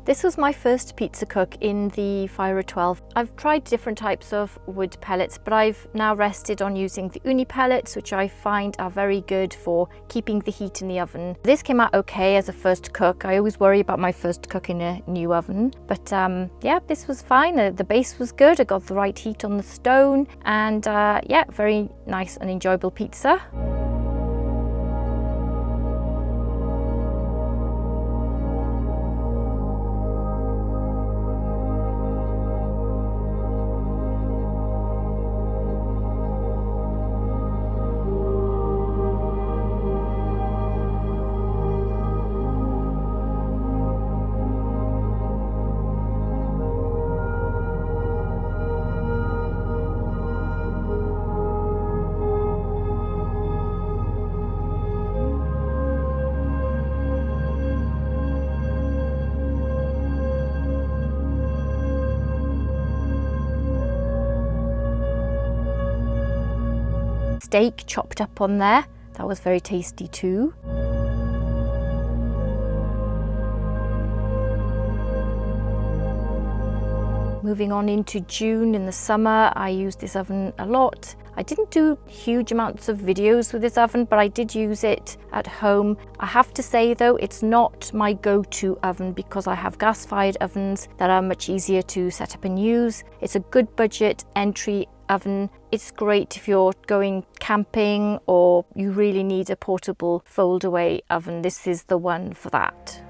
This was my first pizza cook in the Fyra 12. I've tried different types of wood pellets, but I've now rested on using the Ooni pellets, which I find are very good for keeping the heat in the oven. This came out okay as a first cook. I always worry about my first cook in a new oven, but yeah, this was fine. The base was good. I got the right heat on the stone, and yeah, very nice and enjoyable pizza. Steak chopped up on there. That was very tasty too. Moving on into June, in the summer, I used this oven a lot. I didn't do huge amounts of videos with this oven, but I did use it at home. I have to say though, it's not my go-to oven because I have gas-fired ovens that are much easier to set up and use. It's a good budget entry oven. It's great if you're going camping or you really need a portable fold-away oven. This is the one for that.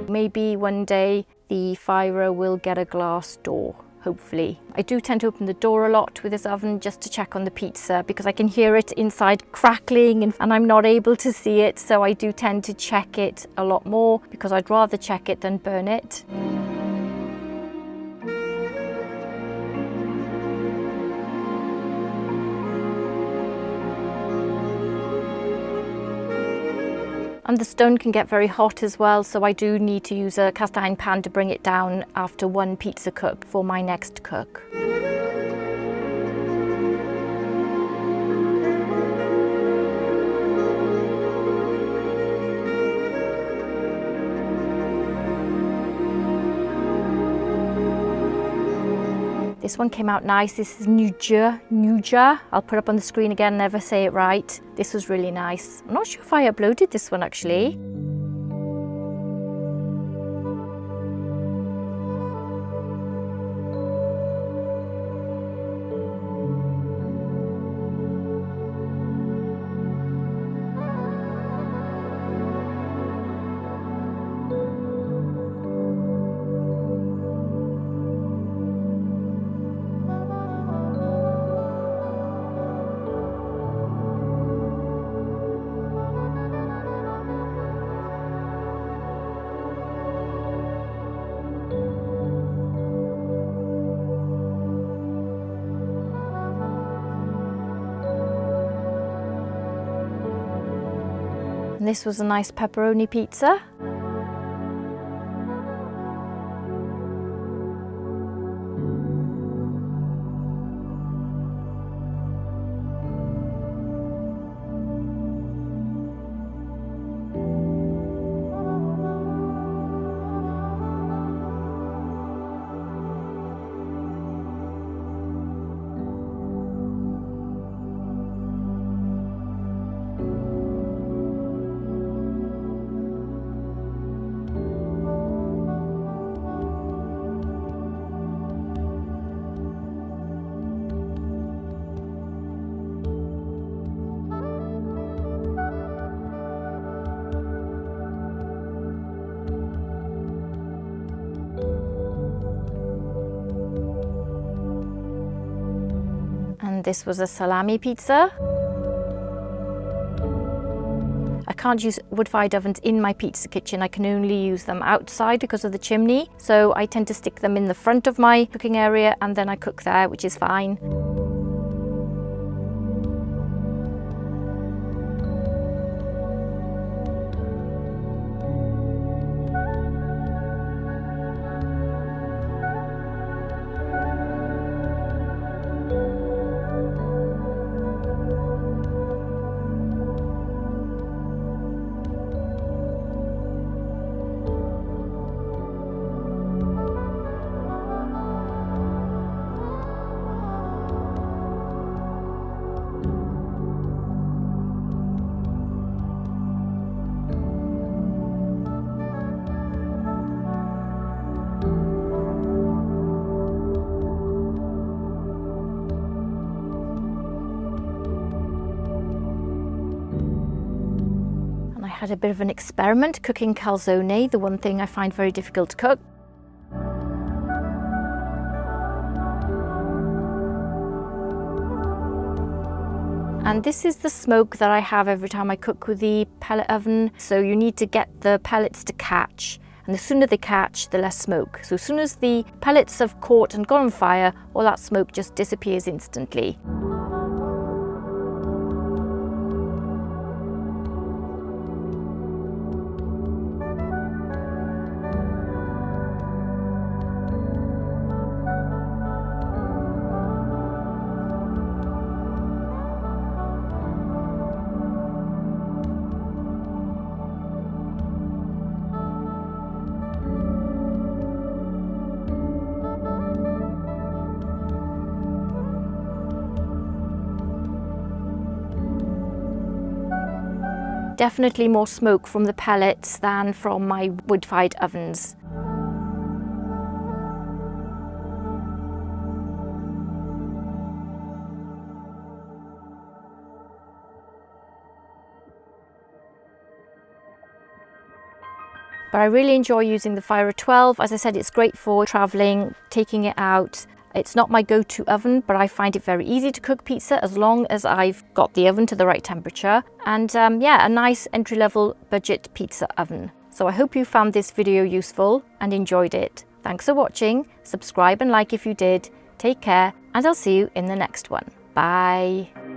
Maybe one day the Fyra will get a glass door, hopefully. I do tend to open the door a lot with this oven just to check on the pizza because I can hear it inside crackling and I'm not able to see it, so I do tend to check it a lot more because I'd rather check it than burn it. And the stone can get very hot as well, so I do need to use a cast iron pan to bring it down after one pizza cook for my next cook. This one came out nice. This is Nuja. I'll put up on the screen again, never say it right. This was really nice. I'm not sure if I uploaded this one actually. And this was a nice pepperoni pizza. And this was a salami pizza. I can't use wood-fired ovens in my pizza kitchen. I can only use them outside because of the chimney. So I tend to stick them in the front of my cooking area and then I cook there, which is fine. I had a bit of an experiment cooking calzone, the one thing I find very difficult to cook. And this is the smoke that I have every time I cook with the pellet oven. So you need to get the pellets to catch. And the sooner they catch, the less smoke. So as soon as the pellets have caught and gone on fire, all that smoke just disappears instantly. Definitely more smoke from the pellets than from my wood-fired ovens. But I really enjoy using the Fyra 12. As I said, it's great for traveling, taking it out. It's not my go-to oven, but I find it very easy to cook pizza as long as I've got the oven to the right temperature. And yeah, a nice entry-level budget pizza oven. So I hope you found this video useful and enjoyed it. Thanks for watching. Subscribe and like if you did. Take care, and I'll see you in the next one. Bye.